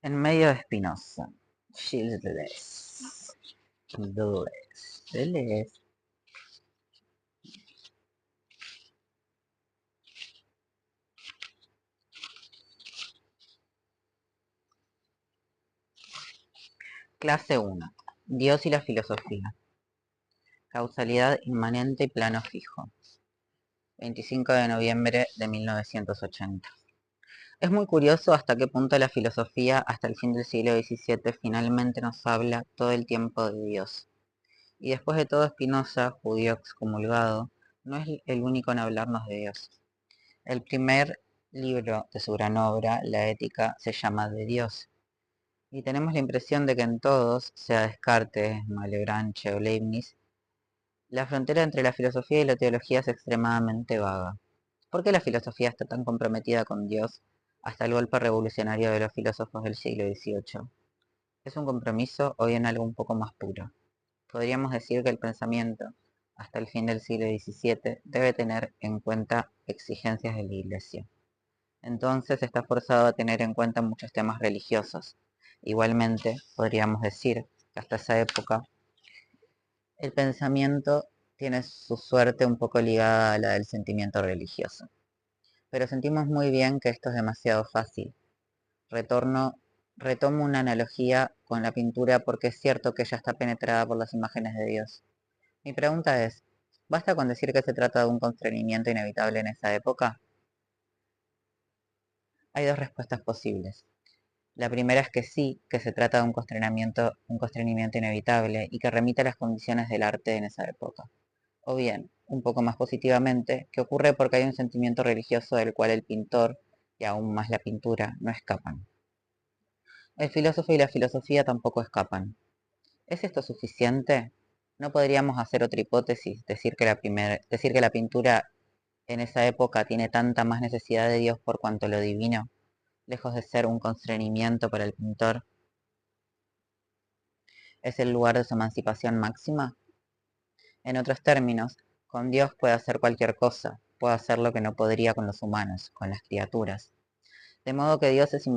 En medio de Spinoza. Gilles Deleuze. Clase 1. Dios y la filosofía. Causalidad inmanente y plano fijo. 25 de noviembre de 1980. Es muy curioso hasta qué punto la filosofía, hasta el fin del siglo XVII, finalmente nos habla todo el tiempo de Dios. Y después de todo, Spinoza, judío excomulgado, no es el único en hablarnos de Dios. El primer libro de su gran obra, La Ética, se llama De Dios. Y tenemos la impresión de que en todos, sea Descartes, Malebranche o Leibniz, la frontera entre la filosofía y la teología es extremadamente vaga. ¿Por qué la filosofía está tan comprometida con Dios hasta el golpe revolucionario de los filósofos del siglo XVIII? ¿Es un compromiso o bien algo un poco más puro? Podríamos decir que el pensamiento, hasta el fin del siglo XVII, debe tener en cuenta exigencias de la Iglesia. Entonces está forzado a tener en cuenta muchos temas religiosos. Igualmente, podríamos decir que hasta esa época el pensamiento tiene su suerte un poco ligada a la del sentimiento religioso. Pero sentimos muy bien que esto es demasiado fácil. Retomo una analogía con la pintura porque es cierto que ella está penetrada por las imágenes de Dios. Mi pregunta es, ¿basta con decir que se trata de un constreñimiento inevitable en esa época? Hay dos respuestas posibles. La primera es que sí, que se trata de un constreñimiento inevitable y que remite a las condiciones del arte en esa época. O bien, un poco más positivamente, que ocurre porque hay un sentimiento religioso del cual el pintor, y aún más la pintura, no escapan. El filósofo y la filosofía tampoco escapan. ¿Es esto suficiente? ¿No podríamos hacer otra hipótesis, decir que la pintura en esa época tiene tanta más necesidad de Dios por cuanto lo divino, lejos de ser un constreñimiento para el pintor, es el lugar de su emancipación máxima? En otros términos, con Dios puede hacer cualquier cosa, puede hacer lo que no podría con los humanos, con las criaturas. De modo que Dios es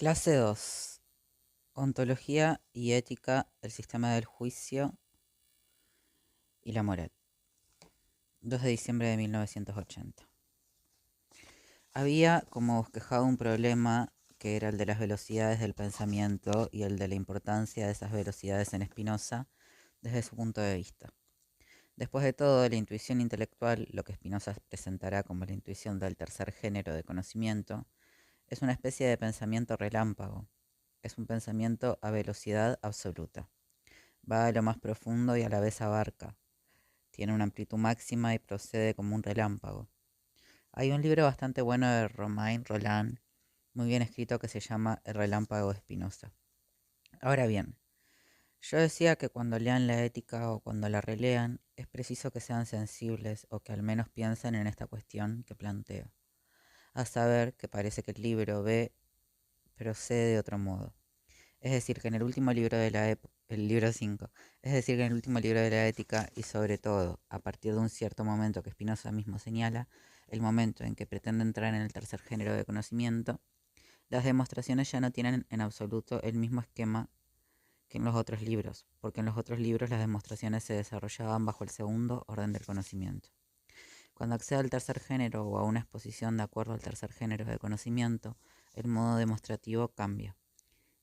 Clase 2. Ontología y ética del sistema del juicio y la moral. 2 de diciembre de 1980. Había como bosquejado un problema que era el de las velocidades del pensamiento y el de la importancia de esas velocidades en Spinoza desde su punto de vista. Después de todo, la intuición intelectual, lo que Spinoza presentará como la intuición del tercer género de conocimiento, es una especie de pensamiento relámpago. Es un pensamiento a velocidad absoluta. Va a lo más profundo y a la vez abarca. Tiene una amplitud máxima y procede como un relámpago. Hay un libro bastante bueno de Romain Rolland, muy bien escrito, que se llama El relámpago de Spinoza. Ahora bien, yo decía que cuando lean la ética o cuando la relean, es preciso que sean sensibles o que al menos piensen en esta cuestión que planteo. A saber, que parece que el libro ve procede de otro modo. Es decir, que en el último libro de el libro 5, es decir, que en el último libro de la ética y sobre todo, a partir de un cierto momento que Spinoza mismo señala, el momento en que pretende entrar en el tercer género de conocimiento, las demostraciones ya no tienen en absoluto el mismo esquema que en los otros libros, porque en los otros libros las demostraciones se desarrollaban bajo el segundo orden del conocimiento. Cuando accede al tercer género o a una exposición de acuerdo al tercer género de conocimiento, el modo demostrativo cambia.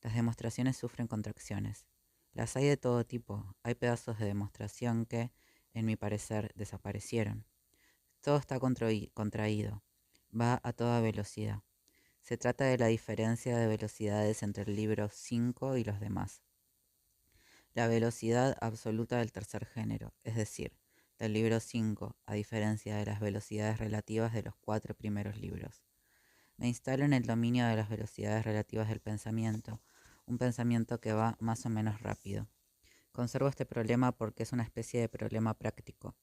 Las demostraciones sufren contracciones. Las hay de todo tipo. Hay pedazos de demostración que, en mi parecer, desaparecieron. Todo está contraído. Va a toda velocidad. Se trata de la diferencia de velocidades entre el libro 5 y los demás. La velocidad absoluta del tercer género, es decir, del libro 5, a diferencia de las velocidades relativas de los 4 primeros libros. Me instalo en el dominio de las velocidades relativas del pensamiento, un pensamiento que va más o menos rápido. Conservo este problema porque es una especie de problema práctico.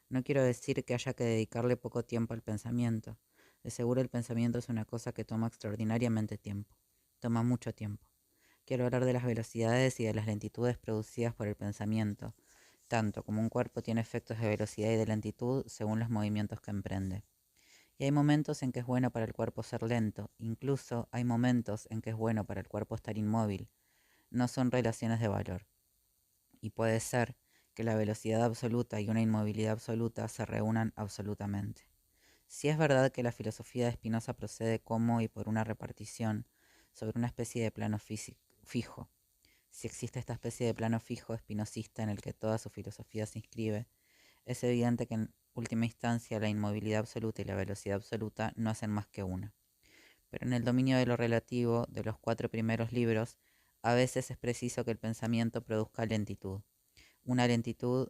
No quiero decir que haya que dedicarle poco tiempo al pensamiento. De seguro el pensamiento es una cosa que toma extraordinariamente tiempo. Toma mucho tiempo. Quiero hablar de las velocidades y de las lentitudes producidas por el pensamiento, tanto como un cuerpo tiene efectos de velocidad y de lentitud según los movimientos que emprende. Y hay momentos en que es bueno para el cuerpo ser lento, incluso hay momentos en que es bueno para el cuerpo estar inmóvil. No son relaciones de valor. Y puede ser que la velocidad absoluta y una inmovilidad absoluta se reúnan absolutamente. Si es verdad que la filosofía de Spinoza procede como y por una repartición sobre una especie de plano fijo, si existe esta especie de plano fijo espinosista en el que toda su filosofía se inscribe, es evidente que en última instancia la inmovilidad absoluta y la velocidad absoluta no hacen más que una. Pero en el dominio de lo relativo de los 4 primeros libros, a veces es preciso que el pensamiento produzca lentitud, una lentitud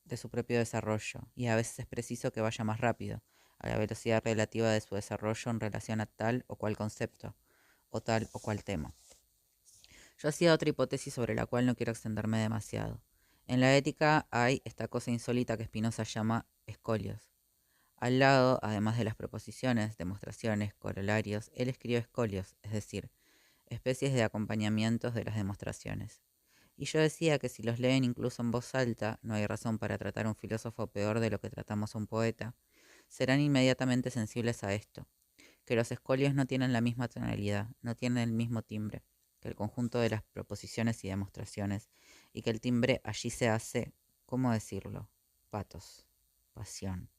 de su propio desarrollo, y a veces es preciso que vaya más rápido, a la velocidad relativa de su desarrollo en relación a tal o cual concepto, o tal o cual tema. Yo hacía otra hipótesis sobre la cual no quiero extenderme demasiado. En la ética hay esta cosa insólita que Spinoza llama escolios. Al lado, además de las proposiciones, demostraciones, corolarios, él escribe escolios, es decir, especies de acompañamientos de las demostraciones. Y yo decía que si los leen incluso en voz alta, no hay razón para tratar a un filósofo peor de lo que tratamos a un poeta, serán inmediatamente sensibles a esto, que los escolios no tienen la misma tonalidad, no tienen el mismo timbre que el conjunto de las proposiciones y demostraciones, y que el timbre allí se hace, ¿cómo decirlo? Patos, pasión,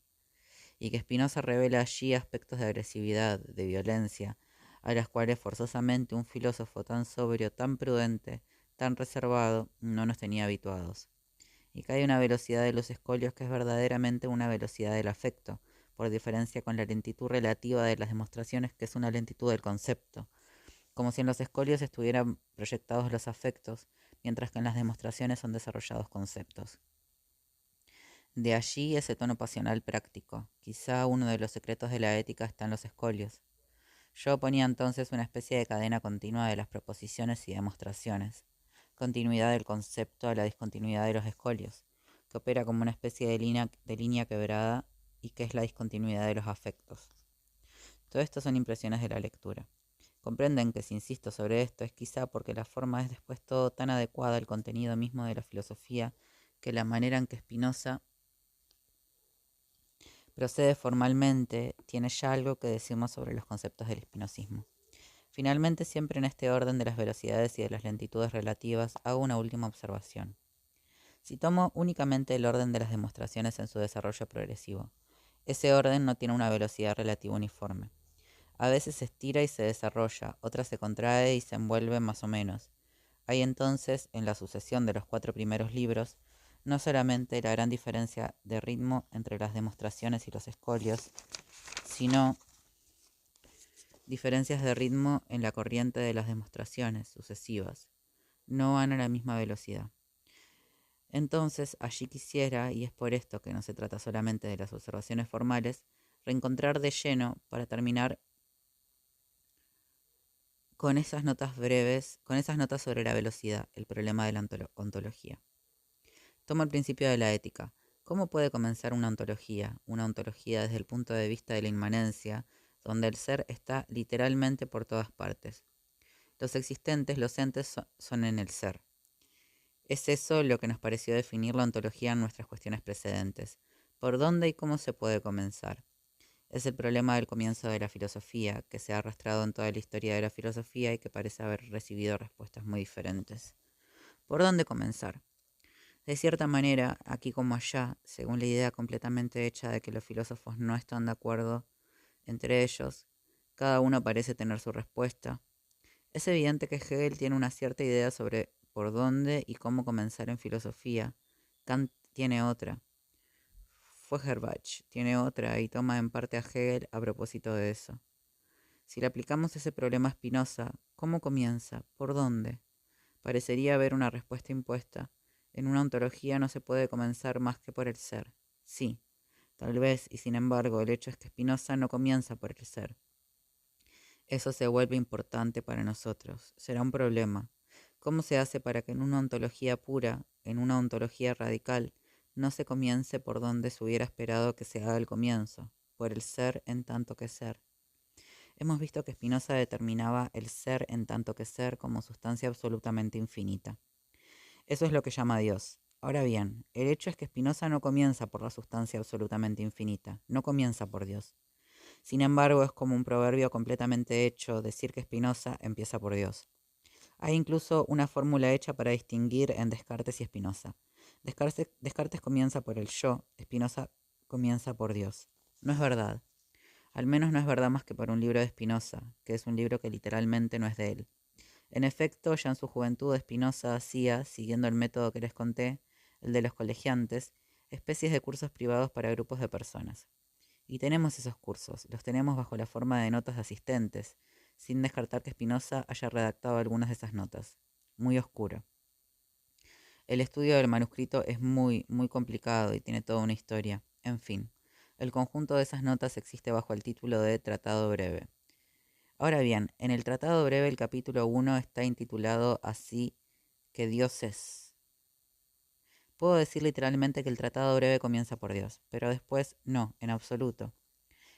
y que Spinoza revela allí aspectos de agresividad, de violencia, a las cuales forzosamente un filósofo tan sobrio, tan prudente, tan reservado, no nos tenía habituados. Y que hay una velocidad de los escolios que es verdaderamente una velocidad del afecto, por diferencia con la lentitud relativa de las demostraciones, que es una lentitud del concepto, como si en los escolios estuvieran proyectados los afectos, mientras que en las demostraciones son desarrollados conceptos. De allí ese tono pasional práctico. Quizá uno de los secretos de la ética está en los escolios. Yo oponía entonces una especie de cadena continua de las proposiciones y demostraciones, continuidad del concepto a la discontinuidad de los escolios, que opera como una especie de línea quebrada y que es la discontinuidad de los afectos. Todo esto son impresiones de la lectura. Comprenden que si insisto sobre esto es quizá porque la forma es después todo tan adecuada al contenido mismo de la filosofía que la manera en que Spinoza procede formalmente tiene ya algo que decirnos sobre los conceptos del espinosismo. Finalmente, siempre en este orden de las velocidades y de las lentitudes relativas, hago una última observación. Si tomo únicamente el orden de las demostraciones en su desarrollo progresivo, ese orden no tiene una velocidad relativa uniforme. A veces se estira y se desarrolla, otras se contrae y se envuelve más o menos. Hay entonces, en la sucesión de los 4 primeros libros, no solamente la gran diferencia de ritmo entre las demostraciones y los escolios, sino diferencias de ritmo en la corriente de las demostraciones sucesivas. No van a la misma velocidad. Entonces, allí quisiera, y es por esto que no se trata solamente de las observaciones formales, reencontrar de lleno, para terminar, con esas notas breves, con esas notas sobre la velocidad, el problema de la ontología. Tomo el principio de la ética. ¿Cómo puede comenzar una ontología? Una ontología desde el punto de vista de la inmanencia, donde el ser está literalmente por todas partes. Los existentes, los entes, son en el ser. Es eso lo que nos pareció definir la ontología en nuestras cuestiones precedentes. ¿Por dónde y cómo se puede comenzar? Es el problema del comienzo de la filosofía, que se ha arrastrado en toda la historia de la filosofía y que parece haber recibido respuestas muy diferentes. ¿Por dónde comenzar? De cierta manera, aquí como allá, según la idea completamente hecha de que los filósofos no están de acuerdo entre ellos, cada uno parece tener su respuesta. Es evidente que Hegel tiene una cierta idea sobre por dónde y cómo comenzar en filosofía. Kant tiene otra. Feuerbach tiene otra y toma en parte a Hegel a propósito de eso. Si le aplicamos ese problema a Spinoza, ¿cómo comienza? ¿Por dónde? Parecería haber una respuesta impuesta. En una ontología no se puede comenzar más que por el ser. Sí, tal vez, y sin embargo, el hecho es que Spinoza no comienza por el ser. Eso se vuelve importante para nosotros. Será un problema. ¿Cómo se hace para que en una ontología pura, en una ontología radical, no se comience por donde se hubiera esperado que se haga el comienzo, por el ser en tanto que ser? Hemos visto que Spinoza determinaba el ser en tanto que ser como sustancia absolutamente infinita. Eso es lo que llama Dios. Ahora bien, el hecho es que Spinoza no comienza por la sustancia absolutamente infinita, no comienza por Dios. Sin embargo, es como un proverbio completamente hecho decir que Spinoza empieza por Dios. Hay incluso una fórmula hecha para distinguir en Descartes y Spinoza. Descartes comienza por el yo, Spinoza comienza por Dios. No es verdad. Al menos no es verdad más que por un libro de Spinoza, que es un libro que literalmente no es de él. En efecto, ya en su juventud Spinoza hacía, siguiendo el método que les conté, el de los colegiantes, especies de cursos privados para grupos de personas. Y tenemos esos cursos, los tenemos bajo la forma de notas de asistentes, sin descartar que Spinoza haya redactado algunas de esas notas. Muy oscuro. El estudio del manuscrito es muy complicado y tiene toda una historia. En fin, el conjunto de esas notas existe bajo el título de Tratado Breve. Ahora bien, en el Tratado Breve el capítulo 1 está intitulado así, que Dios es. Puedo decir literalmente que el Tratado Breve comienza por Dios, pero después no, en absoluto.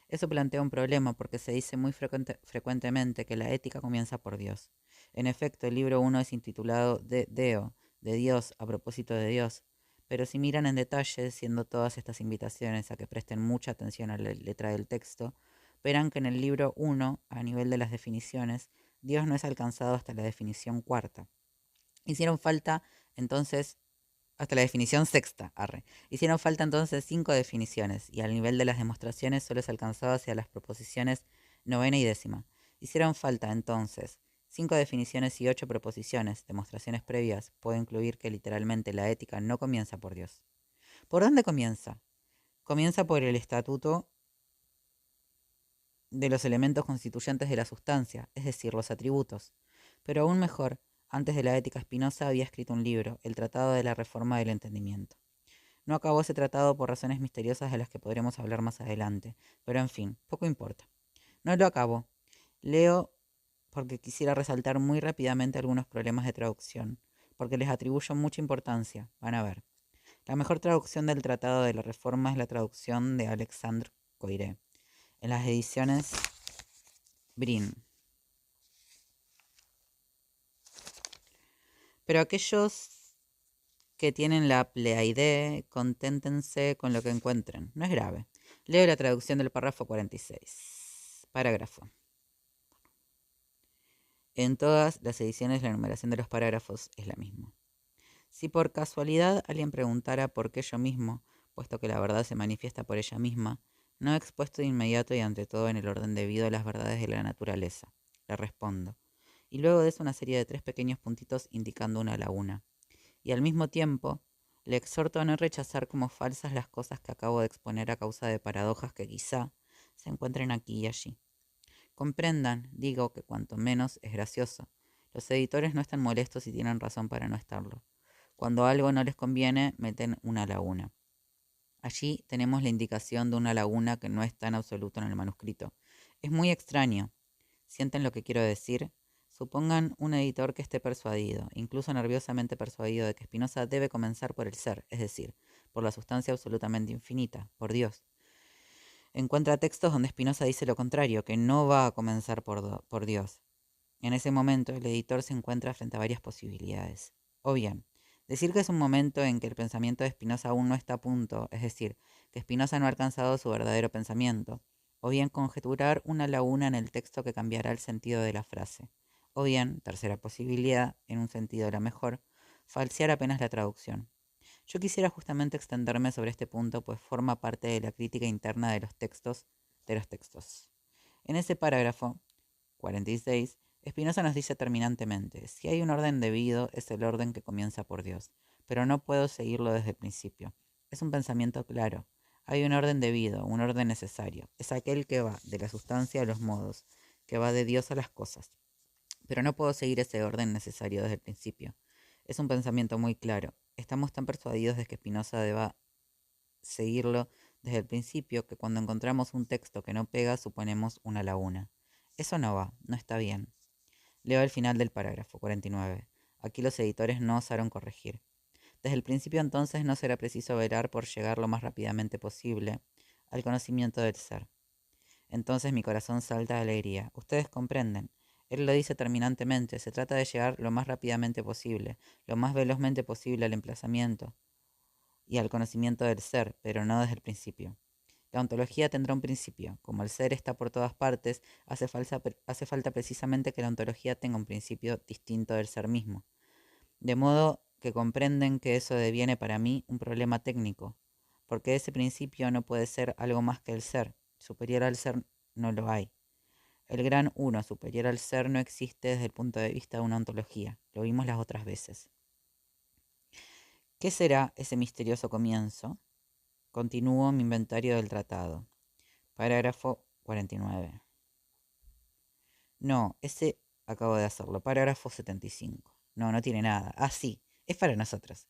Eso plantea un problema porque se dice muy frecuentemente que la ética comienza por Dios. En efecto, el libro 1 es intitulado De Deo, de Dios, a propósito de Dios. Pero si miran en detalle, siendo todas estas invitaciones a que presten mucha atención a la letra del texto, verán que en el libro 1, a nivel de las definiciones, Dios no es alcanzado hasta la definición cuarta. Hicieron falta entonces hasta la definición sexta, arre. Hicieron falta entonces 5 definiciones, y al nivel de las demostraciones solo se alcanzaba hacia las proposiciones novena y décima. Hicieron falta entonces 5 definiciones y 8 proposiciones, demostraciones previas. Puedo incluir que literalmente la ética no comienza por Dios. ¿Por dónde comienza? Comienza por el estatuto de los elementos constituyentes de la sustancia, es decir, los atributos. Pero aún mejor, antes de la ética Spinoza había escrito un libro, el Tratado de la Reforma del Entendimiento. No acabó ese tratado por razones misteriosas de las que podremos hablar más adelante, pero en fin, poco importa. No lo acabó. Leo porque quisiera resaltar muy rápidamente algunos problemas de traducción, porque les atribuyo mucha importancia, van a ver. La mejor traducción del Tratado de la Reforma es la traducción de Alexandre Coiré, en las ediciones Brin. Pero aquellos que tienen la Pleaide, conténtense con lo que encuentren. No es grave. Leo la traducción del párrafo 46. Parágrafo. En todas las ediciones la numeración de los parágrafos es la misma. Si por casualidad alguien preguntara por qué yo mismo, puesto que la verdad se manifiesta por ella misma, no he expuesto de inmediato y ante todo en el orden debido a las verdades de la naturaleza, le respondo. Y luego de eso una serie de 3 pequeños puntitos indicando una laguna. Y al mismo tiempo, le exhorto a no rechazar como falsas las cosas que acabo de exponer a causa de paradojas que quizá se encuentren aquí y allí. Comprendan, digo, que cuanto menos es gracioso. Los editores no están molestos y tienen razón para no estarlo. Cuando algo no les conviene, meten una laguna. Allí tenemos la indicación de una laguna que no está en absoluto en el manuscrito. Es muy extraño. ¿Sienten lo que quiero decir? Supongan un editor que esté persuadido, incluso nerviosamente persuadido, de que Spinoza debe comenzar por el ser, es decir, por la sustancia absolutamente infinita, por Dios. Encuentra textos donde Spinoza dice lo contrario, que no va a comenzar por Dios. En ese momento, el editor se encuentra frente a varias posibilidades. O bien, decir que es un momento en que el pensamiento de Spinoza aún no está a punto, es decir, que Spinoza no ha alcanzado su verdadero pensamiento. O bien, conjeturar una laguna en el texto que cambiará el sentido de la frase. O bien, tercera posibilidad, en un sentido la mejor, falsear apenas la traducción. Yo quisiera justamente extenderme sobre este punto, pues forma parte de la crítica interna de los textos. En ese parágrafo 46, Spinoza nos dice terminantemente, si hay un orden debido, es el orden que comienza por Dios, pero no puedo seguirlo desde el principio. Es un pensamiento claro. Hay un orden debido, un orden necesario. Es aquel que va de la sustancia a los modos, que va de Dios a las cosas. Pero no puedo seguir ese orden necesario desde el principio. Es un pensamiento muy claro. Estamos tan persuadidos de que Spinoza deba seguirlo desde el principio que cuando encontramos un texto que no pega suponemos una laguna. Eso no va, no está bien. Leo el final del parágrafo 49. Aquí los editores no osaron corregir. Desde el principio entonces no será preciso velar por llegar lo más rápidamente posible al conocimiento del ser. Entonces mi corazón salta de alegría. Ustedes comprenden. Él lo dice terminantemente. Se trata de llegar lo más rápidamente posible, lo más velozmente posible al emplazamiento y al conocimiento del ser, pero no desde el principio. La ontología tendrá un principio. Como el ser está por todas partes, hace falta precisamente que la ontología tenga un principio distinto del ser mismo. De modo que comprenden que eso deviene para mí un problema técnico, porque ese principio no puede ser algo más que el ser. Superior al ser no lo hay. El gran uno superior al ser no existe desde el punto de vista de una ontología. Lo vimos las otras veces. ¿Qué será ese misterioso comienzo? Continúo mi inventario del tratado. Parágrafo 49. No, ese acabo de hacerlo. Parágrafo 75. No, no tiene nada. Ah, sí, es para nosotros.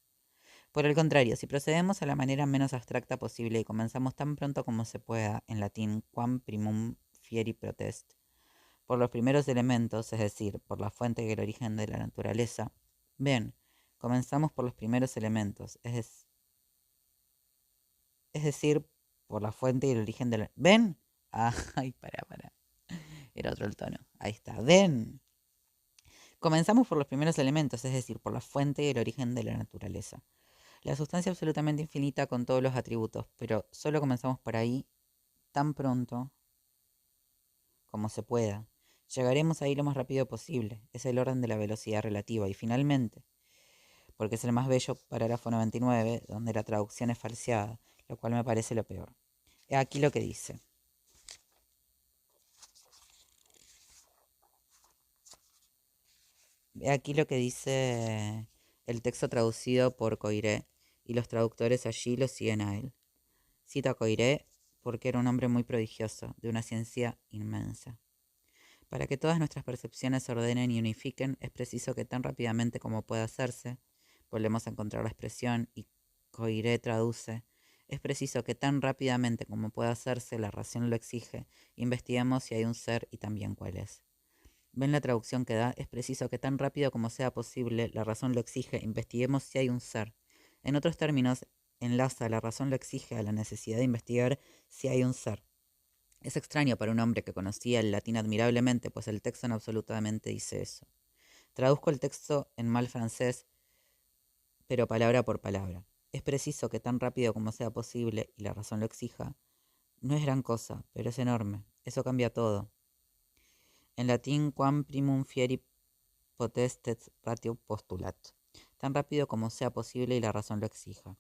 Por el contrario, si procedemos a la manera menos abstracta posible y comenzamos tan pronto como se pueda, en latín, quam primum fieri protest, por los primeros elementos, es decir, por la fuente y el origen de la naturaleza, ven, comenzamos por los primeros elementos, es decir, por la fuente y el origen de la... ¿Ven? Ah, ay, para. Era otro el tono. Ahí está. ¿Ven? Comenzamos por los primeros elementos, es decir, por la fuente y el origen de la naturaleza. La sustancia absolutamente infinita con todos los atributos, pero solo comenzamos por ahí tan pronto como se pueda. Llegaremos ahí lo más rápido posible. Es el orden de la velocidad relativa. Y finalmente, porque es el más bello, parágrafo 99, donde la traducción es falseada, lo cual me parece lo peor. He aquí lo que dice. He aquí lo que dice el texto traducido por Coiré, y los traductores allí lo siguen a él. Cita a Coiré porque era un hombre muy prodigioso, de una ciencia inmensa. Para que todas nuestras percepciones se ordenen y unifiquen, es preciso que tan rápidamente como pueda hacerse, volvemos a encontrar la expresión y Coiré traduce, es preciso que tan rápidamente como pueda hacerse, la razón lo exige, investiguemos si hay un ser y también cuál es. ¿Ven la traducción que da? Es preciso que tan rápido como sea posible, la razón lo exige, investiguemos si hay un ser. En otros términos, enlaza la razón lo exige a la necesidad de investigar si hay un ser. Es extraño para un hombre que conocía el latín admirablemente, pues el texto no absolutamente dice eso. Traduzco el texto en mal francés, pero palabra por palabra. Es preciso que tan rápido como sea posible, y la razón lo exija. No es gran cosa, pero es enorme. Eso cambia todo. En latín, quam primum fieri potestas ratio postulat, tan rápido como sea posible y la razón lo exija.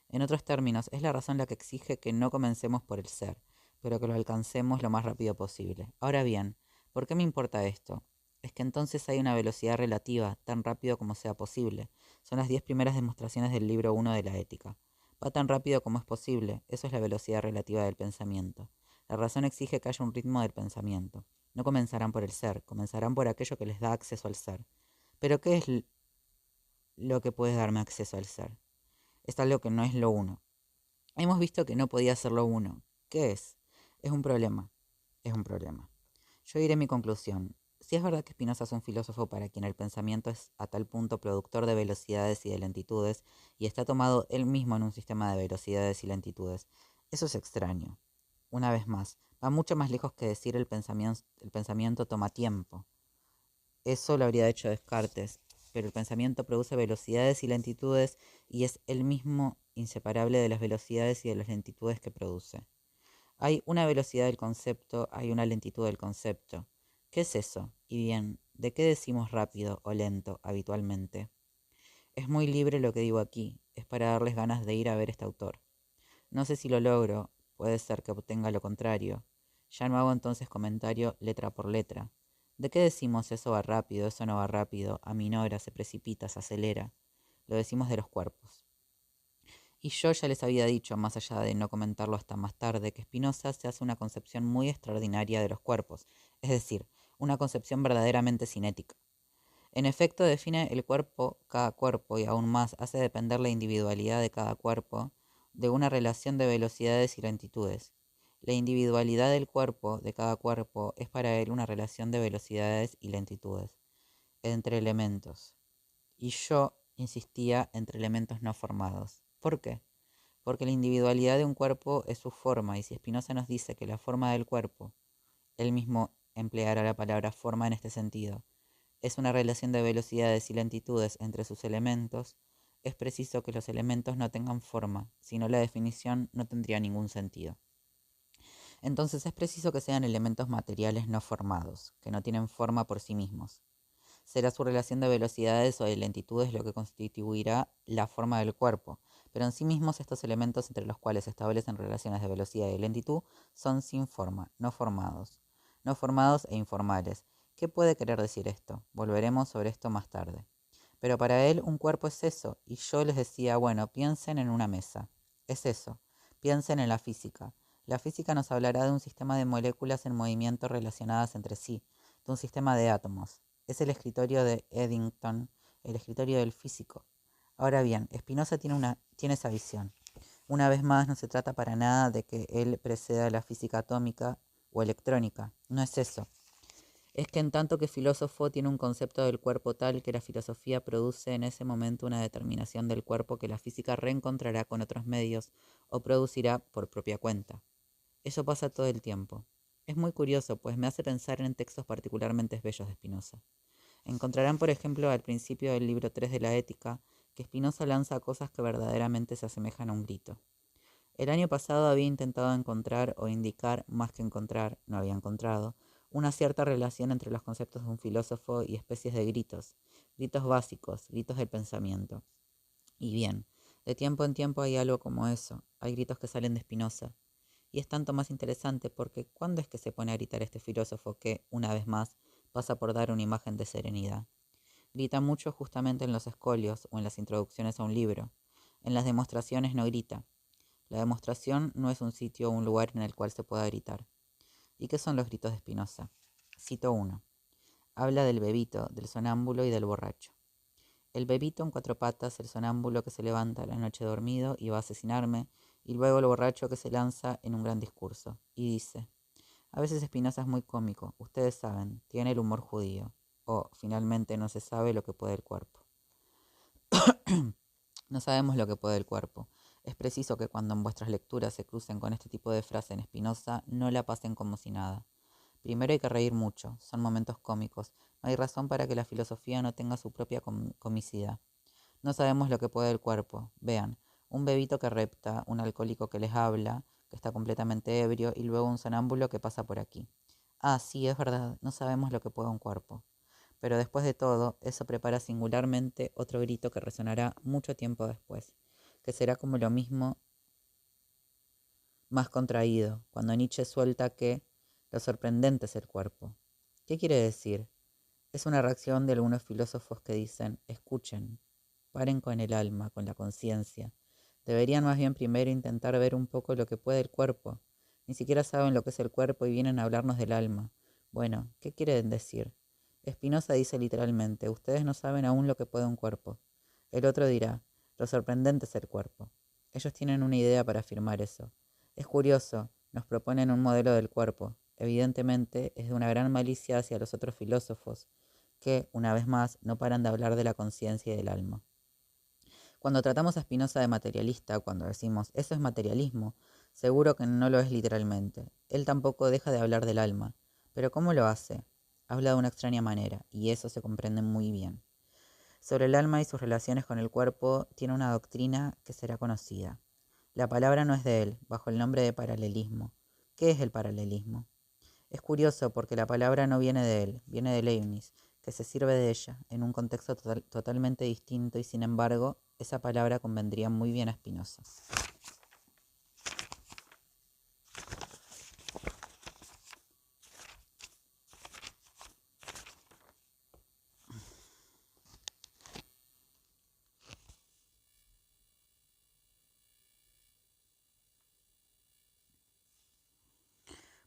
En otros términos, es la razón la que exige que no comencemos por el ser, pero que lo alcancemos lo más rápido posible. Ahora bien, ¿por qué me importa esto? Es que entonces hay una velocidad relativa, tan rápido como sea posible. Son las 10 primeras demostraciones del libro 1 de la ética. Va tan rápido como es posible, eso es la velocidad relativa del pensamiento. La razón exige que haya un ritmo del pensamiento. No comenzarán por el ser, comenzarán por aquello que les da acceso al ser. Pero ¿qué es lo que puede darme acceso al ser? Es algo que no es lo uno. Hemos visto que no podía ser lo uno. ¿Qué es? Es un problema. Es un problema. Yo diré mi conclusión. Si es verdad que Spinoza es un filósofo para quien el pensamiento es a tal punto productor de velocidades y de lentitudes, y está tomado él mismo en un sistema de velocidades y lentitudes, eso es extraño. Una vez más, va mucho más lejos que decir el pensamiento toma tiempo. Eso lo habría hecho Descartes, pero el pensamiento produce velocidades y lentitudes y es el mismo inseparable de las velocidades y de las lentitudes que produce. Hay una velocidad del concepto, hay una lentitud del concepto. ¿Qué es eso? Y bien, ¿de qué decimos rápido o lento habitualmente? Es muy libre lo que digo aquí, es para darles ganas de ir a ver este autor. No sé si lo logro, puede ser que obtenga lo contrario. Ya no hago entonces comentario letra por letra. ¿De qué decimos eso va rápido, eso no va rápido, aminora, se precipita, se acelera? Lo decimos de los cuerpos. Y yo ya les había dicho, más allá de no comentarlo hasta más tarde, que Spinoza se hace una concepción muy extraordinaria de los cuerpos, es decir, una concepción verdaderamente cinética. En efecto, define el cuerpo, cada cuerpo, y aún más hace depender la individualidad de cada cuerpo de una relación de velocidades y lentitudes. La individualidad del cuerpo, de cada cuerpo, es para él una relación de velocidades y lentitudes entre elementos. Y yo insistía entre elementos no formados. ¿Por qué? Porque la individualidad de un cuerpo es su forma, y si Spinoza nos dice que la forma del cuerpo, él mismo empleará la palabra forma en este sentido, es una relación de velocidades y lentitudes entre sus elementos, es preciso que los elementos no tengan forma, si no la definición no tendría ningún sentido. Entonces es preciso que sean elementos materiales no formados, que no tienen forma por sí mismos. Será su relación de velocidades o de lentitudes lo que constituirá la forma del cuerpo, pero en sí mismos estos elementos entre los cuales se establecen relaciones de velocidad y lentitud son sin forma, no formados e informales. ¿Qué puede querer decir esto? Volveremos sobre esto más tarde. Pero para él un cuerpo es eso, y yo les decía, bueno, piensen en una mesa. Es eso, piensen en la física. La física nos hablará de un sistema de moléculas en movimiento relacionadas entre sí, de un sistema de átomos. Es el escritorio de Eddington, el escritorio del físico. Ahora bien, Spinoza tiene esa visión. Una vez más, no se trata para nada de que él preceda la física atómica o electrónica. No es eso. Es que en tanto que filósofo tiene un concepto del cuerpo tal que la filosofía produce en ese momento una determinación del cuerpo que la física reencontrará con otros medios o producirá por propia cuenta. Eso pasa todo el tiempo. Es muy curioso, pues me hace pensar en textos particularmente bellos de Spinoza. Encontrarán, por ejemplo, al principio del libro 3 de la Ética, que Spinoza lanza cosas que verdaderamente se asemejan a un grito. El año pasado había intentado encontrar o indicar, más que encontrar, no había encontrado, una cierta relación entre los conceptos de un filósofo y especies de gritos, gritos básicos, gritos del pensamiento. Y bien, de tiempo en tiempo hay algo como eso, hay gritos que salen de Spinoza. Y es tanto más interesante porque ¿cuándo es que se pone a gritar este filósofo que, una vez más, pasa por dar una imagen de serenidad? Grita mucho justamente en los escolios o en las introducciones a un libro. En las demostraciones no grita. La demostración no es un sitio o un lugar en el cual se pueda gritar. ¿Y qué son los gritos de Spinoza? Cito uno. Habla del bebito, del sonámbulo y del borracho. El bebito en cuatro patas, el sonámbulo que se levanta a la noche dormido y va a asesinarme, y luego el borracho que se lanza en un gran discurso. Y dice, a veces Spinoza es muy cómico, ustedes saben, tiene el humor judío. O, finalmente, no se sabe lo que puede el cuerpo. No sabemos lo que puede el cuerpo. Es preciso que cuando en vuestras lecturas se crucen con este tipo de frase en Spinoza, no la pasen como si nada. Primero hay que reír mucho, son momentos cómicos. No hay razón para que la filosofía no tenga su propia comicidad. No sabemos lo que puede el cuerpo. Vean, un bebito que repta, un alcohólico que les habla, que está completamente ebrio, y luego un sonámbulo que pasa por aquí. Ah, sí, es verdad, no sabemos lo que puede un cuerpo. pero después de todo, eso prepara singularmente otro grito que resonará mucho tiempo después, que será como lo mismo más contraído, cuando Nietzsche suelta que lo sorprendente es el cuerpo. ¿Qué quiere decir? Es una reacción de algunos filósofos que dicen, escuchen, paren con el alma, con la conciencia. Deberían más bien primero intentar ver un poco lo que puede el cuerpo. Ni siquiera saben lo que es el cuerpo y vienen a hablarnos del alma. Bueno, ¿qué quieren decir? Spinoza dice literalmente, ustedes no saben aún lo que puede un cuerpo. El otro dirá, lo sorprendente es el cuerpo. Ellos tienen una idea para afirmar eso. Es curioso, nos proponen un modelo del cuerpo. Evidentemente es de una gran malicia hacia los otros filósofos, que, una vez más, no paran de hablar de la conciencia y del alma. Cuando tratamos a Spinoza de materialista, cuando decimos eso es materialismo, seguro que no lo es literalmente. Él tampoco deja de hablar del alma. Pero ¿cómo lo hace? Habla de una extraña manera, y eso se comprende muy bien. Sobre el alma y sus relaciones con el cuerpo, tiene una doctrina que será conocida. La palabra no es de él, bajo el nombre de paralelismo. ¿Qué es el paralelismo? Es curioso porque la palabra no viene de él, viene de Leibniz, que se sirve de ella en un contexto totalmente distinto y sin embargo esa palabra convendría muy bien a Spinoza.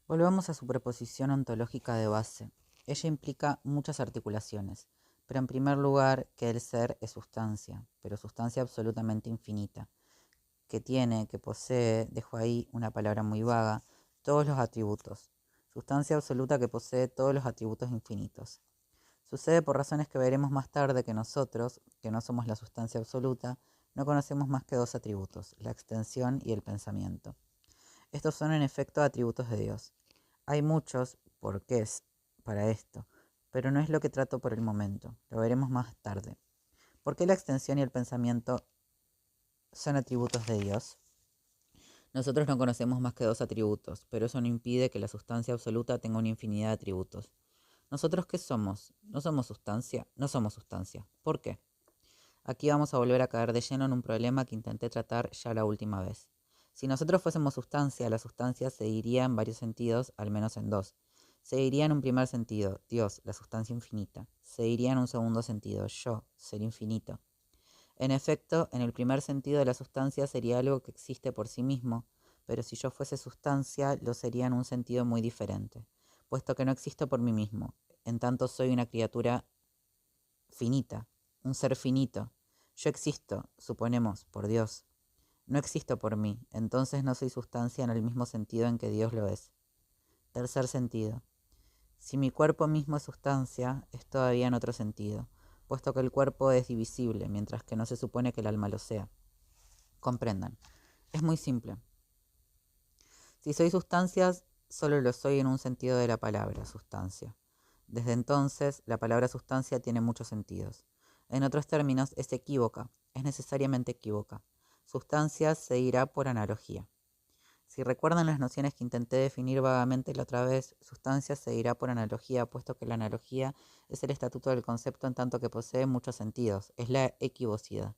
Volvamos a su preposición ontológica de base. Ella implica muchas articulaciones, pero en primer lugar que el ser es sustancia, pero sustancia absolutamente infinita, que tiene, que posee, dejo ahí una palabra muy vaga, todos los atributos. Sustancia absoluta que posee todos los atributos infinitos. Sucede por razones que veremos más tarde que nosotros, que no somos la sustancia absoluta, no conocemos más que dos atributos, la extensión y el pensamiento. Estos son en efecto atributos de Dios. Hay muchos porqués para esto, pero no es lo que trato por el momento, lo veremos más tarde. ¿Por qué la extensión y el pensamiento son atributos de Dios? Nosotros no conocemos más que dos atributos, pero eso no impide que la sustancia absoluta tenga una infinidad de atributos. ¿Nosotros qué somos? ¿No somos sustancia? No somos sustancia. ¿Por qué? Aquí vamos a volver a caer de lleno en un problema que intenté tratar ya la última vez. Si nosotros fuésemos sustancia, la sustancia se diría en varios sentidos, al menos en dos. Se diría en un primer sentido, Dios, la sustancia infinita. Se diría en un segundo sentido, yo, ser infinito. En efecto, en el primer sentido la sustancia sería algo que existe por sí mismo, pero si yo fuese sustancia, lo sería en un sentido muy diferente, puesto que no existo por mí mismo, en tanto soy una criatura finita, un ser finito. Yo existo, suponemos, por Dios. No existo por mí, entonces no soy sustancia en el mismo sentido en que Dios lo es. Tercer sentido. Si mi cuerpo mismo es sustancia, es todavía en otro sentido, puesto que el cuerpo es divisible, mientras que no se supone que el alma lo sea. Comprendan. Es muy simple. Si soy sustancias, solo lo soy en un sentido de la palabra, sustancia. Desde entonces, la palabra sustancia tiene muchos sentidos. En otros términos, es equívoca, es necesariamente equívoca. Sustancia se irá por analogía. Si recuerdan las nociones que intenté definir vagamente la otra vez, sustancia se dirá por analogía, puesto que la analogía es el estatuto del concepto en tanto que posee muchos sentidos, es la equivocidad.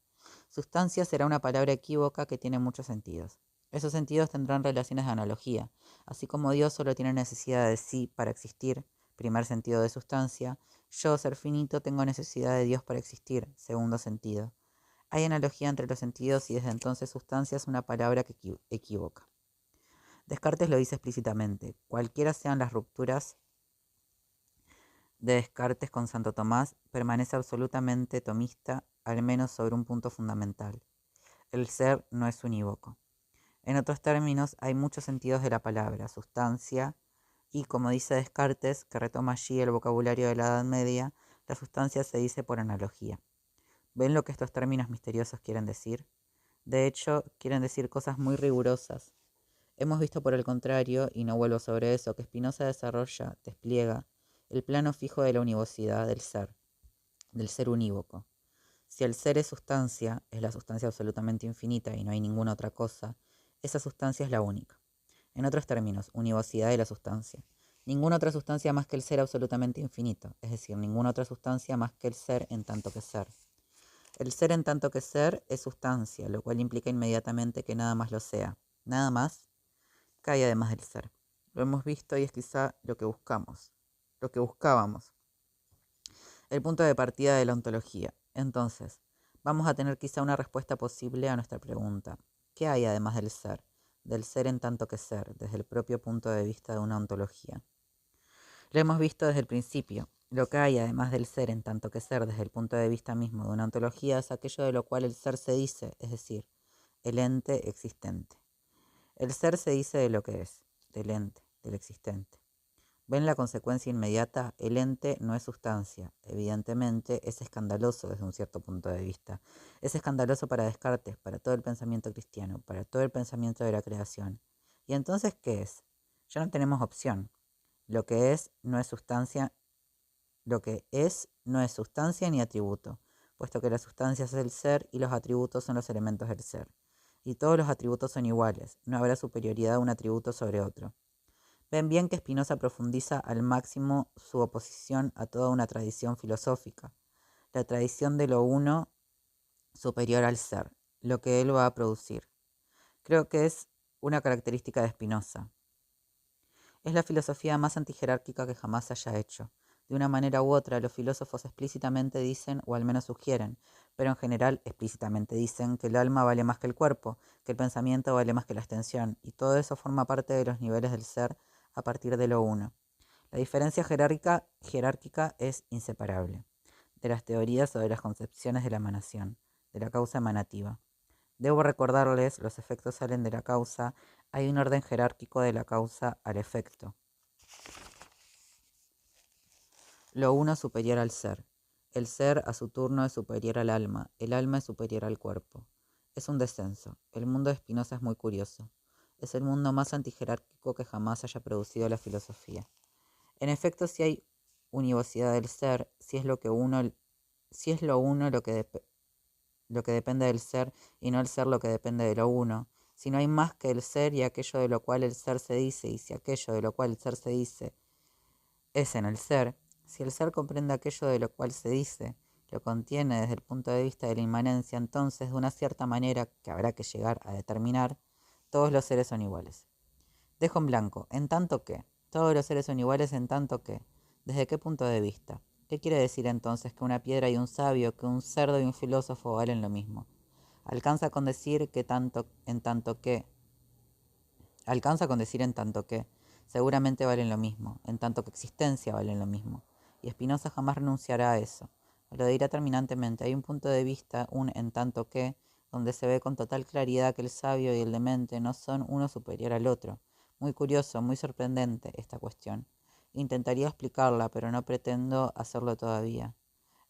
Sustancia será una palabra equívoca que tiene muchos sentidos. Esos sentidos tendrán relaciones de analogía. Así como Dios solo tiene necesidad de sí para existir, primer sentido de sustancia, yo, ser finito, tengo necesidad de Dios para existir, segundo sentido. Hay analogía entre los sentidos y desde entonces sustancia es una palabra que equivoca. Descartes lo dice explícitamente. Cualquiera sean las rupturas de Descartes con Santo Tomás, permanece absolutamente tomista, al menos sobre un punto fundamental. El ser no es unívoco. En otros términos, hay muchos sentidos de la palabra, sustancia, y como dice Descartes, que retoma allí el vocabulario de la Edad Media, la sustancia se dice por analogía. ¿Ven lo que estos términos misteriosos quieren decir? De hecho, quieren decir cosas muy rigurosas. Hemos visto por el contrario, y no vuelvo sobre eso, que Spinoza despliega, el plano fijo de la univocidad del ser unívoco. Si el ser es sustancia, es la sustancia absolutamente infinita y no hay ninguna otra cosa, esa sustancia es la única. En otros términos, univocidad de la sustancia. Ninguna otra sustancia más que el ser absolutamente infinito, es decir, ninguna otra sustancia más que el ser en tanto que ser. El ser en tanto que ser es sustancia, lo cual implica inmediatamente que nada más lo sea. Nada más cae además del ser. Lo hemos visto y es quizá lo que buscamos, lo que buscábamos. El punto de partida de la ontología. Entonces, vamos a tener quizá una respuesta posible a nuestra pregunta. ¿Qué hay además del ser en tanto que ser, desde el propio punto de vista de una ontología? Lo hemos visto desde el principio. Lo que hay además del ser en tanto que ser, desde el punto de vista mismo de una ontología, es aquello de lo cual el ser se dice, es decir, el ente existente. El ser se dice de lo que es, del ente, del existente. ¿Ven la consecuencia inmediata? El ente no es sustancia. Evidentemente es escandaloso desde un cierto punto de vista. Es escandaloso para Descartes, para todo el pensamiento cristiano, para todo el pensamiento de la creación. ¿Y entonces qué es? Ya no tenemos opción. Lo que es no es sustancia, lo que es no es sustancia ni atributo, puesto que la sustancia es el ser y los atributos son los elementos del ser. Y todos los atributos son iguales, no habrá superioridad de un atributo sobre otro. Ven bien que Spinoza profundiza al máximo su oposición a toda una tradición filosófica, la tradición de lo uno superior al ser, lo que él va a producir. Creo que es una característica de Spinoza. Es la filosofía más antijerárquica que jamás se haya hecho. De una manera u otra, los filósofos explícitamente dicen, o al menos sugieren, pero en general explícitamente dicen que el alma vale más que el cuerpo, que el pensamiento vale más que la extensión, y todo eso forma parte de los niveles del ser a partir de lo uno. La diferencia jerárquica es inseparable de las teorías o de las concepciones de la emanación, de la causa emanativa. Debo recordarles, los efectos salen de la causa, hay un orden jerárquico de la causa al efecto. Lo uno superior al ser. El ser a su turno es superior al alma, el alma es superior al cuerpo. Es un descenso. El mundo de Spinoza es muy curioso. Es el mundo más antijerárquico que jamás haya producido la filosofía. En efecto, si hay univocidad del ser, si es lo uno lo que depende del ser y no el ser lo que depende de lo uno, si no hay más que el ser y aquello de lo cual el ser se dice, y si aquello de lo cual el ser se dice es en el ser, si el ser comprende aquello de lo cual se dice, lo contiene desde el punto de vista de la inmanencia, entonces, de una cierta manera que habrá que llegar a determinar, todos los seres son iguales. Dejo en blanco, en tanto que, todos los seres son iguales en tanto que, ¿desde qué punto de vista? ¿Qué quiere decir entonces que una piedra y un sabio, que un cerdo y un filósofo valen lo mismo? Alcanza con decir en tanto que, seguramente valen lo mismo, en tanto que existencia valen lo mismo. Y Spinoza jamás renunciará a eso. Lo dirá terminantemente. Hay un punto de vista, un en tanto que, donde se ve con total claridad que el sabio y el demente no son uno superior al otro. Muy curioso, muy sorprendente esta cuestión. Intentaría explicarla, pero no pretendo hacerlo todavía.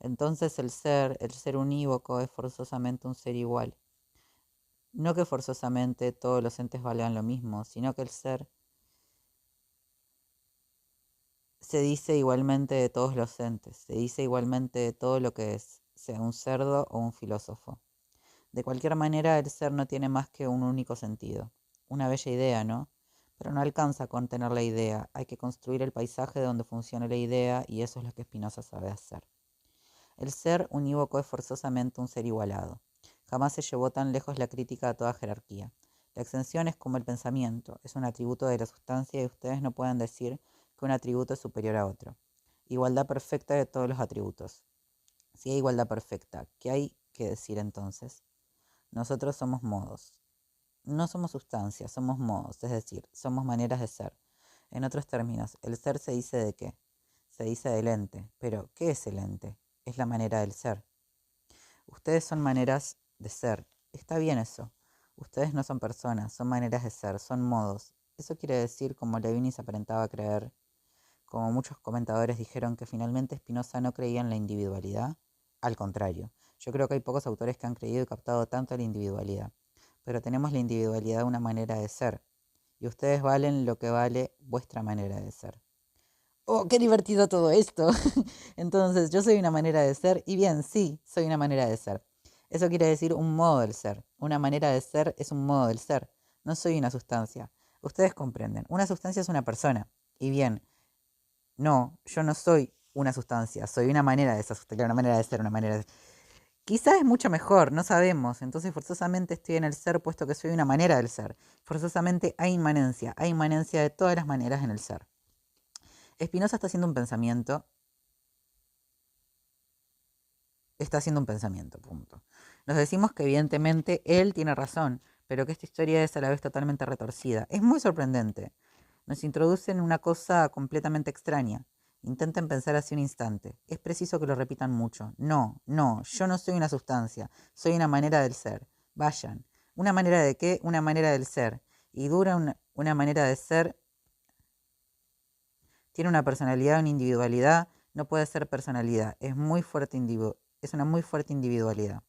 Entonces el ser unívoco, es forzosamente un ser igual. No que forzosamente todos los entes valgan lo mismo, sino que el ser se dice igualmente de todos los entes, se dice igualmente de todo lo que es, sea un cerdo o un filósofo. De cualquier manera, el ser no tiene más que un único sentido. Una bella idea, ¿no? Pero no alcanza con tener la idea, hay que construir el paisaje donde funcione la idea y eso es lo que Spinoza sabe hacer. El ser unívoco es forzosamente un ser igualado. Jamás se llevó tan lejos la crítica a toda jerarquía. La extensión es como el pensamiento, es un atributo de la sustancia y ustedes no pueden decir que un atributo es superior a otro. Igualdad perfecta de todos los atributos. Si hay igualdad perfecta, ¿qué hay que decir entonces? Nosotros somos modos. No somos sustancias, somos modos, es decir, somos maneras de ser. En otros términos, el ser se dice de qué? Se dice del ente. Pero, ¿qué es el ente? Es la manera del ser. Ustedes son maneras de ser. Está bien eso. Ustedes no son personas, son maneras de ser, son modos. Eso quiere decir, como Leibniz aparentaba creer, como muchos comentadores dijeron que finalmente Spinoza no creía en la individualidad. Al contrario, yo creo que hay pocos autores que han creído y captado tanto la individualidad. Pero tenemos la individualidad una manera de ser. Y ustedes valen lo que vale vuestra manera de ser. ¡Oh, qué divertido todo esto! Entonces, yo soy una manera de ser, y bien, sí, soy una manera de ser. Eso quiere decir un modo del ser. Una manera de ser es un modo del ser. No soy una sustancia. Ustedes comprenden. Una sustancia es una persona. Y bien, No, yo no soy una sustancia, soy una manera de esa sustancia, una manera de ser, una manera de... Quizás es mucho mejor, no sabemos. Entonces forzosamente estoy en el ser puesto que soy una manera del ser. Forzosamente hay inmanencia de todas las maneras en el ser. Spinoza está haciendo un pensamiento, punto. Nos decimos que evidentemente él tiene razón, pero que esta historia es a la vez totalmente retorcida. Es muy sorprendente. Nos introducen en una cosa completamente extraña. Intenten pensar así un instante. Es preciso que lo repitan mucho. No, no, yo no soy una sustancia, soy una manera del ser. Vayan. ¿Una manera de qué? Una manera del ser. Y dura una manera de ser. Tiene una personalidad, una individualidad. No puede ser personalidad. Es una muy fuerte individualidad.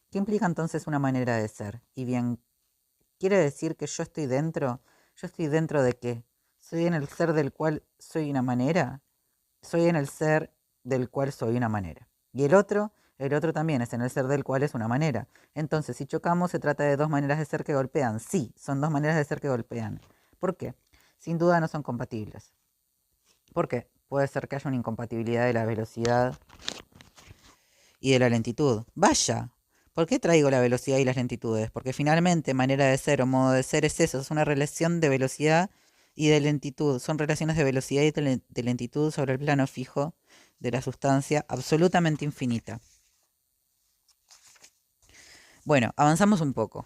¿Qué implica entonces una manera de ser? Y bien, ¿quiere decir que yo estoy dentro? ¿Yo estoy dentro de qué? ¿Soy en el ser del cual soy una manera? Soy en el ser del cual soy una manera. Y el otro también es en el ser del cual es una manera. Entonces, si chocamos, se trata de dos maneras de ser que golpean. Sí, son dos maneras de ser que golpean. ¿Por qué? Sin duda no son compatibles. ¿Por qué? Puede ser que haya una incompatibilidad de la velocidad y de la lentitud. Vaya, ¿por qué traigo la velocidad y las lentitudes? Porque finalmente manera de ser o modo de ser es eso, es una relación de velocidad y de lentitud. Son relaciones de velocidad y de lentitud sobre el plano fijo de la sustancia absolutamente infinita. Bueno, avanzamos un poco.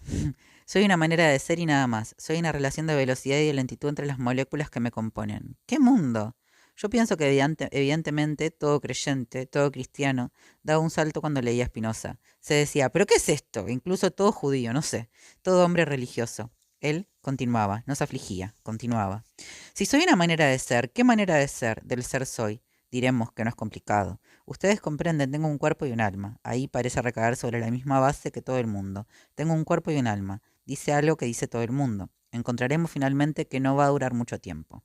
Soy una manera de ser y nada más. Soy una relación de velocidad y de lentitud entre las moléculas que me componen. ¡Qué mundo! Yo pienso que evidentemente todo creyente, todo cristiano, daba un salto cuando leía Spinoza. Se decía, ¿pero qué es esto? Incluso todo judío, no sé, todo hombre religioso. Él continuaba, no se afligía, continuaba. Si soy una manera de ser, ¿qué manera de ser del ser soy? Diremos que no es complicado. Ustedes comprenden, tengo un cuerpo y un alma. Ahí parece recaer sobre la misma base que todo el mundo. Tengo un cuerpo y un alma. Dice algo que dice todo el mundo. Encontraremos finalmente que no va a durar mucho tiempo.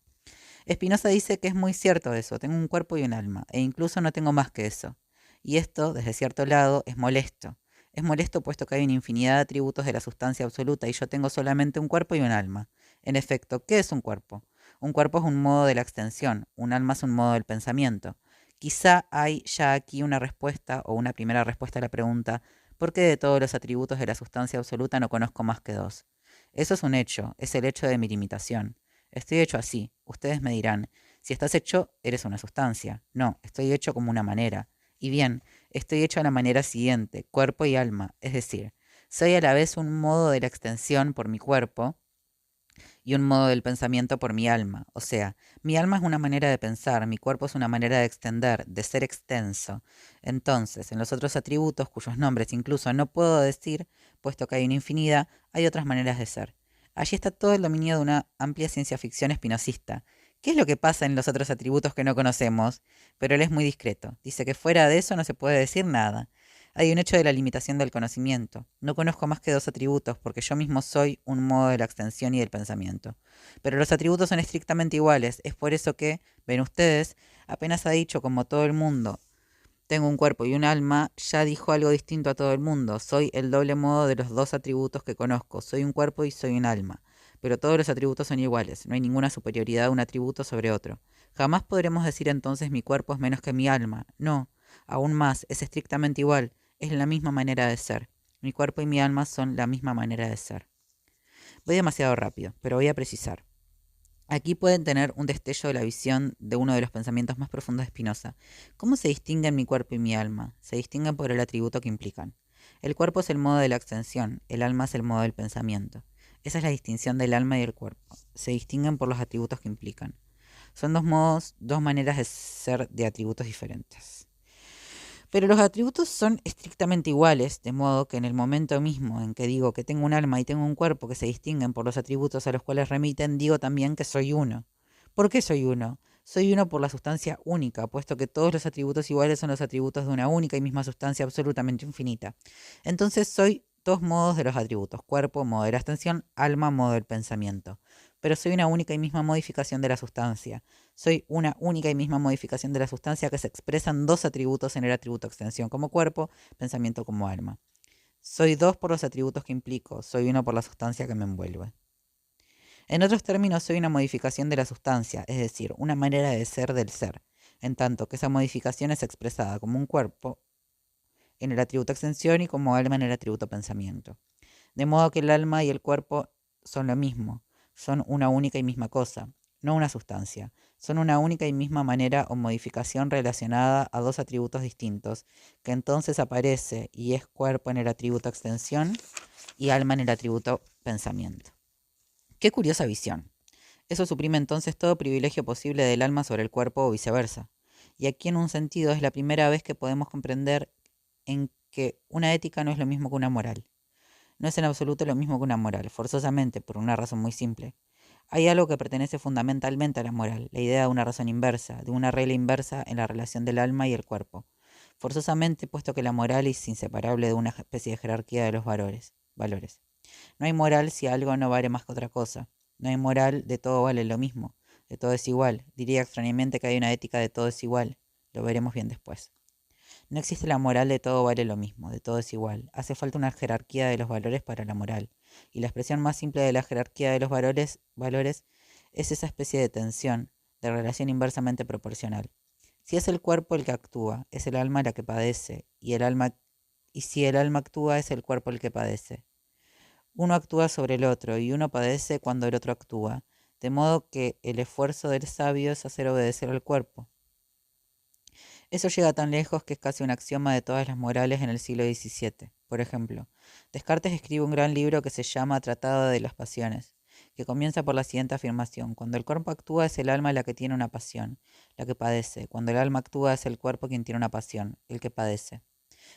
Spinoza dice que es muy cierto eso, tengo un cuerpo y un alma, e incluso no tengo más que eso. Y esto, desde cierto lado, es molesto. Es molesto puesto que hay una infinidad de atributos de la sustancia absoluta y yo tengo solamente un cuerpo y un alma. En efecto, ¿qué es un cuerpo? Un cuerpo es un modo de la extensión, un alma es un modo del pensamiento. Quizá hay ya aquí una respuesta o una primera respuesta a la pregunta, ¿por qué de todos los atributos de la sustancia absoluta no conozco más que dos? Eso es un hecho, es el hecho de mi limitación. Estoy hecho así. Ustedes me dirán, si estás hecho, eres una sustancia. No, estoy hecho como una manera. Y bien, estoy hecho a la manera siguiente, cuerpo y alma. Es decir, soy a la vez un modo de la extensión por mi cuerpo y un modo del pensamiento por mi alma. O sea, mi alma es una manera de pensar, mi cuerpo es una manera de extender, de ser extenso. Entonces, en los otros atributos, cuyos nombres incluso no puedo decir, puesto que hay una infinidad, hay otras maneras de ser. Allí está todo el dominio de una amplia ciencia ficción espinosista. ¿Qué es lo que pasa en los otros atributos que no conocemos? Pero él es muy discreto. Dice que fuera de eso no se puede decir nada. Hay un hecho de la limitación del conocimiento. No conozco más que dos atributos, porque yo mismo soy un modo de la extensión y del pensamiento. Pero los atributos son estrictamente iguales. Es por eso que, ven ustedes, apenas ha dicho como todo el mundo, tengo un cuerpo y un alma, ya dijo algo distinto a todo el mundo. Soy el doble modo de los dos atributos que conozco. Soy un cuerpo y soy un alma. Pero todos los atributos son iguales. No hay ninguna superioridad de un atributo sobre otro. Jamás podremos decir entonces mi cuerpo es menos que mi alma. No. Aún más, es estrictamente igual. Es la misma manera de ser. Mi cuerpo y mi alma son la misma manera de ser. Voy demasiado rápido, pero voy a precisar. Aquí pueden tener un destello de la visión de uno de los pensamientos más profundos de Spinoza. ¿Cómo se distinguen mi cuerpo y mi alma? Se distinguen por el atributo que implican. El cuerpo es el modo de la extensión, el alma es el modo del pensamiento. Esa es la distinción del alma y del cuerpo. Se distinguen por los atributos que implican. Son dos modos, dos maneras de ser de atributos diferentes. Pero los atributos son estrictamente iguales, de modo que en el momento mismo en que digo que tengo un alma y tengo un cuerpo que se distinguen por los atributos a los cuales remiten, digo también que soy uno. ¿Por qué soy uno? Soy uno por la sustancia única, puesto que todos los atributos iguales son los atributos de una única y misma sustancia absolutamente infinita. Entonces soy dos modos de los atributos, cuerpo, modo de la extensión, alma, modo del pensamiento. Pero soy una única y misma modificación de la sustancia. Soy una única y misma modificación de la sustancia que se expresan dos atributos en el atributo extensión como cuerpo, pensamiento como alma. Soy dos por los atributos que implico, soy uno por la sustancia que me envuelve. En otros términos, soy una modificación de la sustancia, es decir, una manera de ser del ser, en tanto que esa modificación es expresada como un cuerpo en el atributo extensión y como alma en el atributo pensamiento. De modo que el alma y el cuerpo son lo mismo, son una única y misma cosa, no una sustancia, son una única y misma manera o modificación relacionada a dos atributos distintos, que entonces aparece y es cuerpo en el atributo extensión y alma en el atributo pensamiento. Qué curiosa visión. Eso suprime entonces todo privilegio posible del alma sobre el cuerpo o viceversa. Y aquí en un sentido es la primera vez que podemos comprender en que una ética no es lo mismo que una moral. No es en absoluto lo mismo que una moral, forzosamente, por una razón muy simple. Hay algo que pertenece fundamentalmente a la moral, la idea de una razón inversa, de una regla inversa en la relación del alma y el cuerpo. Forzosamente, puesto que la moral es inseparable de una especie de jerarquía de los valores. No hay moral si algo no vale más que otra cosa. No hay moral de todo vale lo mismo, de todo es igual. Diría extrañamente que hay una ética de todo es igual. Lo veremos bien después. No existe la moral de todo vale lo mismo, de todo es igual. Hace falta una jerarquía de los valores para la moral. Y la expresión más simple de la jerarquía de los valores es esa especie de tensión, de relación inversamente proporcional. Si es el cuerpo el que actúa, es el alma la que padece, y si el alma actúa, es el cuerpo el que padece. Uno actúa sobre el otro, y uno padece cuando el otro actúa, de modo que el esfuerzo del sabio es hacer obedecer al cuerpo. Eso llega tan lejos que es casi un axioma de todas las morales en el siglo XVII. Por ejemplo, Descartes escribe un gran libro que se llama Tratado de las Pasiones, que comienza por la siguiente afirmación: cuando el cuerpo actúa es el alma la que tiene una pasión, la que padece; cuando el alma actúa es el cuerpo quien tiene una pasión, el que padece.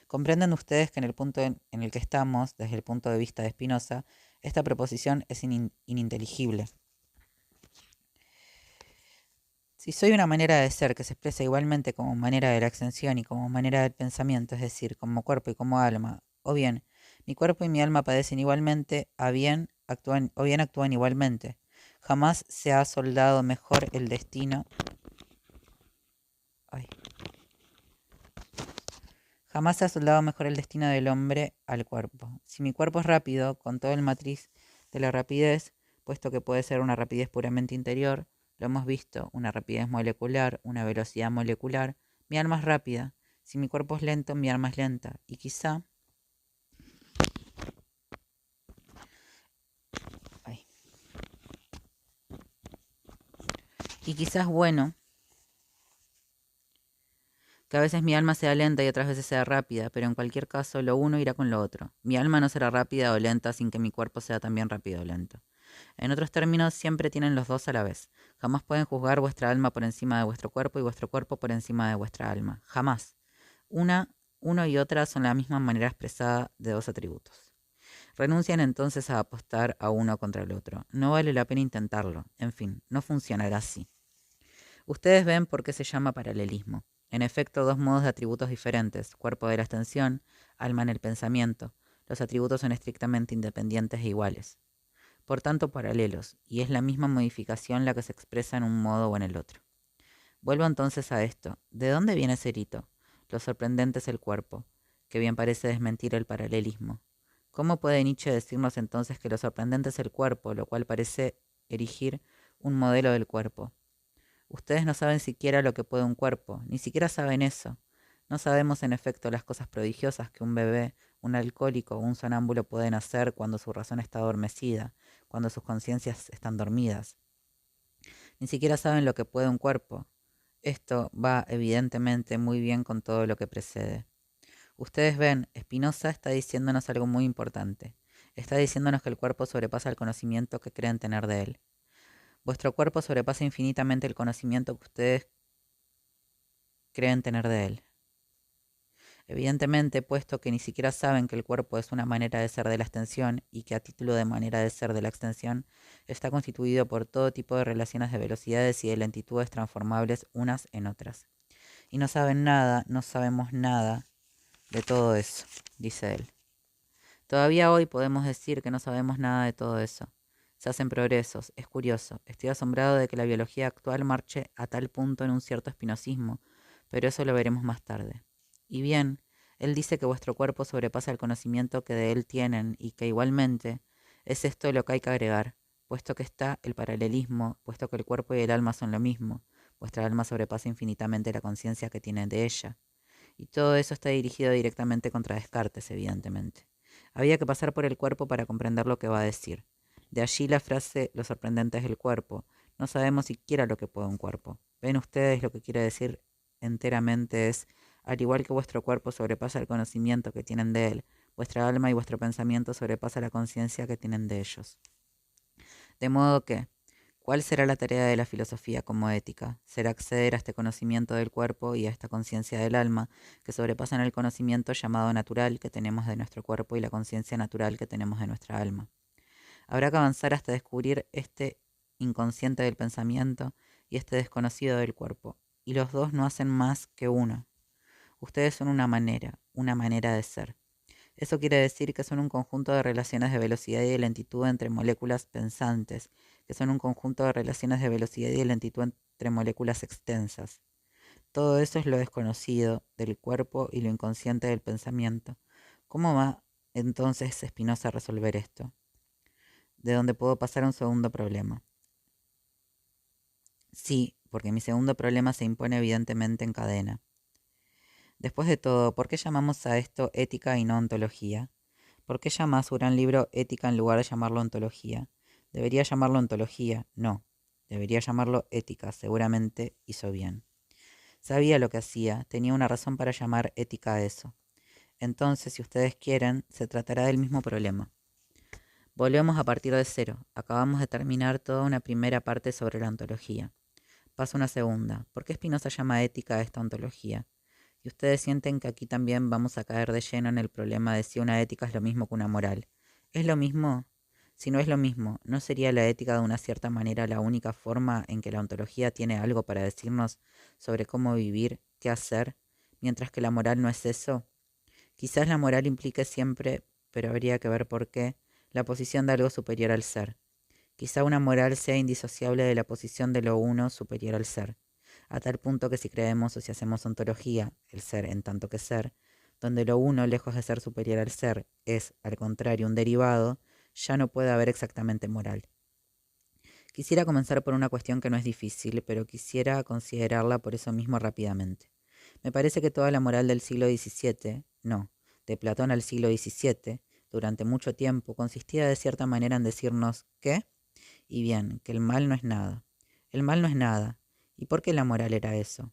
Comprenden ustedes que en el punto en el que estamos, desde el punto de vista de Spinoza, esta proposición es ininteligible. Si soy una manera de ser que se expresa igualmente como manera de la extensión y como manera del pensamiento, es decir, como cuerpo y como alma, o bien mi cuerpo y mi alma padecen igualmente, o bien actúan igualmente, jamás se ha soldado mejor el destino. Ay. Jamás se ha soldado mejor el destino del hombre al cuerpo. Si mi cuerpo es rápido, con todo el matriz de la rapidez, puesto que puede ser una rapidez puramente interior, lo hemos visto, una rapidez molecular, una velocidad molecular, mi alma es rápida. Si mi cuerpo es lento, mi alma es lenta. Y quizás bueno, que a veces mi alma sea lenta y otras veces sea rápida, pero en cualquier caso lo uno irá con lo otro. Mi alma no será rápida o lenta sin que mi cuerpo sea también rápido o lento. En otros términos, siempre tienen los dos a la vez. Jamás pueden juzgar vuestra alma por encima de vuestro cuerpo y vuestro cuerpo por encima de vuestra alma. Jamás. Uno y otra son la misma manera expresada de dos atributos. Renuncian entonces a apostar a uno contra el otro. No vale la pena intentarlo. En fin, no funcionará así. Ustedes ven por qué se llama paralelismo. En efecto, dos modos de atributos diferentes, cuerpo de la extensión, alma en el pensamiento. Los atributos son estrictamente independientes e iguales. Por tanto, paralelos, y es la misma modificación la que se expresa en un modo o en el otro. Vuelvo entonces a esto. ¿De dónde viene ese rito? Lo sorprendente es el cuerpo, que bien parece desmentir el paralelismo. ¿Cómo puede Nietzsche decirnos entonces que lo sorprendente es el cuerpo, lo cual parece erigir un modelo del cuerpo? Ustedes no saben siquiera lo que puede un cuerpo, ni siquiera saben eso. No sabemos en efecto las cosas prodigiosas que un bebé, un alcohólico o un sonámbulo pueden hacer cuando su razón está adormecida, cuando sus conciencias están dormidas. Ni siquiera saben lo que puede un cuerpo. Esto va evidentemente muy bien con todo lo que precede. Ustedes ven, Spinoza está diciéndonos algo muy importante. Está diciéndonos que el cuerpo sobrepasa el conocimiento que creen tener de él. Vuestro cuerpo sobrepasa infinitamente el conocimiento que ustedes creen tener de él. Evidentemente, puesto que ni siquiera saben que el cuerpo es una manera de ser de la extensión y que a título de manera de ser de la extensión está constituido por todo tipo de relaciones de velocidades y de lentitudes transformables unas en otras. Y no saben nada, no sabemos nada de todo eso, dice él. Todavía hoy podemos decir que no sabemos nada de todo eso. Se hacen progresos, es curioso. Estoy asombrado de que la biología actual marche a tal punto en un cierto espinosismo, pero eso lo veremos más tarde. Y bien, él dice que vuestro cuerpo sobrepasa el conocimiento que de él tienen y que igualmente es esto lo que hay que agregar. puesto que está el paralelismo, puesto que el cuerpo y el alma son lo mismo, vuestra alma sobrepasa infinitamente la conciencia que tienen de ella. Y todo eso está dirigido directamente contra Descartes, evidentemente. Había que pasar por el cuerpo para comprender lo que va a decir. De allí la frase lo sorprendente es el cuerpo. No sabemos siquiera lo que puede un cuerpo. ¿Ven ustedes lo que quiere decir enteramente es, al igual que vuestro cuerpo sobrepasa el conocimiento que tienen de él, vuestra alma y vuestro pensamiento sobrepasa la conciencia que tienen de ellos? De modo que, ¿cuál será la tarea de la filosofía como ética? Será acceder a este conocimiento del cuerpo y a esta conciencia del alma que sobrepasan el conocimiento llamado natural que tenemos de nuestro cuerpo y la conciencia natural que tenemos de nuestra alma. Habrá que avanzar hasta descubrir este inconsciente del pensamiento y este desconocido del cuerpo, y los dos no hacen más que uno. Ustedes son una manera de ser. Eso quiere decir que son un conjunto de relaciones de velocidad y de lentitud entre moléculas pensantes, que son un conjunto de relaciones de velocidad y de lentitud entre moléculas extensas. Todo eso es lo desconocido del cuerpo y lo inconsciente del pensamiento. ¿Cómo va entonces Spinoza a resolver esto? De donde puedo pasar a un segundo problema. Sí, porque mi segundo problema se impone evidentemente en cadena. Después de todo, ¿por qué llamamos a esto ética y no ontología? ¿Por qué llama a su gran libro ética en lugar de llamarlo ontología? ¿Debería llamarlo ontología? No. Debería llamarlo ética. Seguramente hizo bien. Sabía lo que hacía. Tenía una razón para llamar ética a eso. Entonces, si ustedes quieren, se tratará del mismo problema. Volvemos a partir de cero. Acabamos de terminar toda una primera parte sobre la ontología. Paso una segunda. ¿Por qué Spinoza llama ética a esta ontología? Y ustedes sienten que aquí también vamos a caer de lleno en el problema de si una ética es lo mismo que una moral. ¿Es lo mismo? Si no es lo mismo, ¿no sería la ética de una cierta manera la única forma en que la ontología tiene algo para decirnos sobre cómo vivir, qué hacer, mientras que la moral no es eso? Quizás la moral implique siempre, pero habría que ver por qué, la posición de algo superior al ser. Quizá una moral sea indisociable de la posición de lo uno superior al ser, a tal punto que si creemos o si hacemos ontología, el ser en tanto que ser, donde lo uno, lejos de ser superior al ser, es, al contrario, un derivado, ya no puede haber exactamente moral. Quisiera comenzar por una cuestión que no es difícil, pero quisiera considerarla por eso mismo rápidamente. Me parece que toda la moral del siglo XVII, no, de Platón al siglo XVII, durante mucho tiempo, consistía de cierta manera en decirnos ¿qué? Y bien, que el mal no es nada. El mal no es nada. ¿Y por qué la moral era eso?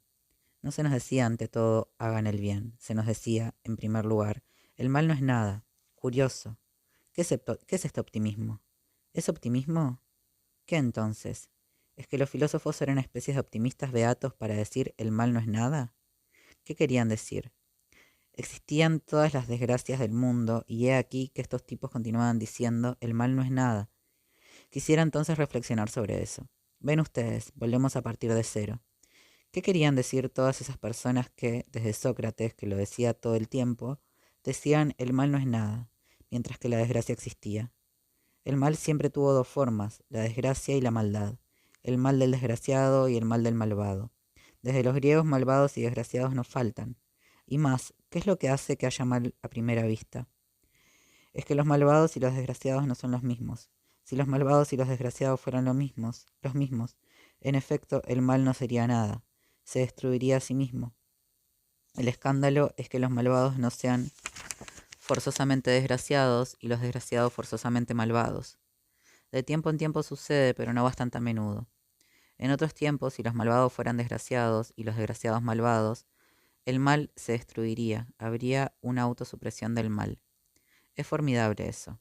No se nos decía ante todo, hagan el bien. Se nos decía, en primer lugar, el mal no es nada. Curioso. ¿Qué es este optimismo? ¿Es optimismo? ¿Qué entonces? ¿Es que los filósofos eran especies de optimistas beatos para decir el mal no es nada? ¿Qué querían decir? Existían todas las desgracias del mundo y he aquí que estos tipos continuaban diciendo el mal no es nada. Quisiera entonces reflexionar sobre eso. Ven ustedes, volvemos a partir de cero. ¿Qué querían decir todas esas personas que, desde Sócrates, que lo decía todo el tiempo, decían el mal no es nada, mientras que la desgracia existía? El mal siempre tuvo dos formas, la desgracia y la maldad, el mal del desgraciado y el mal del malvado. Desde los griegos malvados y desgraciados no faltan. Y más, ¿qué es lo que hace que haya mal a primera vista? Es que los malvados y los desgraciados no son los mismos. Si los malvados y los desgraciados fueran los mismos, en efecto, el mal no sería nada, se destruiría a sí mismo. El escándalo es que los malvados no sean forzosamente desgraciados y los desgraciados forzosamente malvados. De tiempo en tiempo sucede, pero no bastante a menudo. En otros tiempos, si los malvados fueran desgraciados y los desgraciados malvados, el mal se destruiría, habría una autosupresión del mal. Es formidable eso.